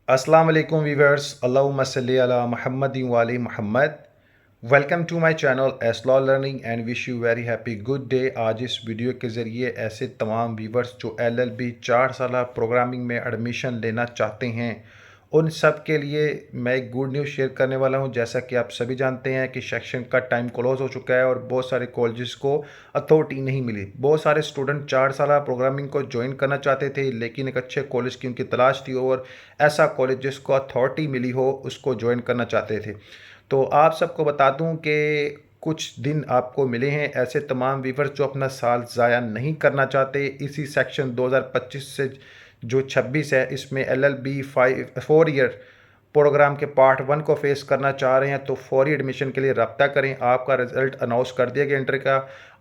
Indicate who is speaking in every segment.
Speaker 1: अस्सलाम वालेकुम वीवर्स, अल्लाहुम्मा सल्ली अला मुहम्मद व आले Muhammad. Welcome to my channel Eslaw learning and wish you very happy good day. आज इस वीडियो के ज़रिए ऐसे तमाम वीवर्स जो LLB 4 साल प्रोग्रामिंग में एडमिशन लेना चाहते हैं उन सब के लिए मैं एक गुड न्यूज़ शेयर करने वाला हूं। जैसा कि आप सभी जानते हैं कि सेक्शन का टाइम क्लोज हो चुका है और बहुत सारे कॉलेजेस को अथॉरिटी नहीं मिली। बहुत सारे स्टूडेंट 4 साल प्रोग्रामिंग को ज्वाइन करना चाहते थे, लेकिन एक अच्छे कॉलेज की उनकी तलाश थी और ऐसा कॉलेज जिसको अथॉरिटी मिली हो उसको ज्वाइन करना चाहते थे। तो आप सबको बता दूं कि कुछ दिन आपको मिले हैं ऐसे तमाम वीवर्स जो अपना साल ज़ाया नहीं करना चाहते। इसी सेक्शन 2025 से जो 26 है इसमें LLB 4 ईयर प्रोग्राम के पार्ट 1 को फेस करना चाह रहे हैं तो फौरी एडमिशन के लिए रब्ता करें। आपका रिजल्ट अनाउंस कर दिया गया इंटर का।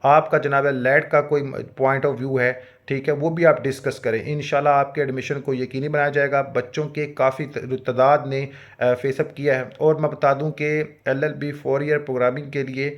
Speaker 1: आपका जनाब लेट का कोई पॉइंट ऑफ व्यू है, ठीक है, वो भी आप डिस्कस करें। इंशाल्लाह आपके एडमिशन को यकीनी बनाया जाएगा। बच्चों के काफ़ी तादाद ने फेसअप किया है और मैं बता दूं कि LLB 4 ईयर प्रोग्रामिंग के लिए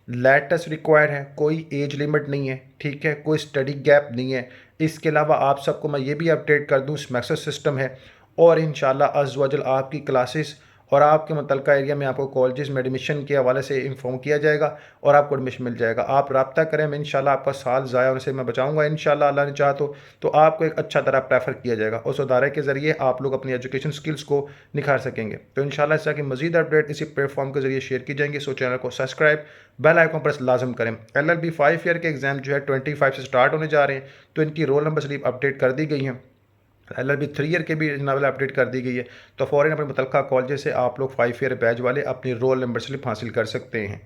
Speaker 1: लेटेस्ट रिक्वायर्ड है, कोई एज लिमिट नहीं है, ठीक है, कोई स्टडी गैप नहीं है। इसके अलावा आप सबको मैं ये भी अपडेट कर दूं सेमेस्टर सिस्टम है और इंशाल्लाह अज़्ज़ वजल आपकी क्लासेस और आपके मुतल्लिका एरिया में आपको कॉलेजेस में एडमिशन के हवाले से इन्फॉर्म किया जाएगा और आपको एडमिशन मिल जाएगा। आप रब्ता करें, मैं इंशाल्लाह आपका साल ज़ाया होने से मैं बचाऊंगा इंशाल्लाह, अल्लाह ने चाहा तो आपको एक अच्छा तरह प्रेफर किया जाएगा। उस अदारे के ज़रिए आप लोग अपनी एजुकेशन स्किल्स को निखार सकेंगे। तो इंशाल्लाह इस तरह की मज़ीद अपडेट इसी प्लेटफॉर्म के ज़रिए शेयर की जाएंगी। सो चैनल को सब्सक्राइब, बेल आइकन प्रेस लाजम करें। LLB 5 ईयर के एग्ज़ाम जो है 25 से स्टार्ट होने जा रहे हैं, तो इनकी रोल नंबर स्लिप अपडेट कर दी गई हैं। LLB 3 ईयर के भी जनाब अपडेट कर दी गई है। तो फ़ौरन अपने मुतल्लिका कॉलेज से आप लोग 5 ईयर बैच वाले अपनी रोल नंबर स्लिप हासिल कर सकते हैं।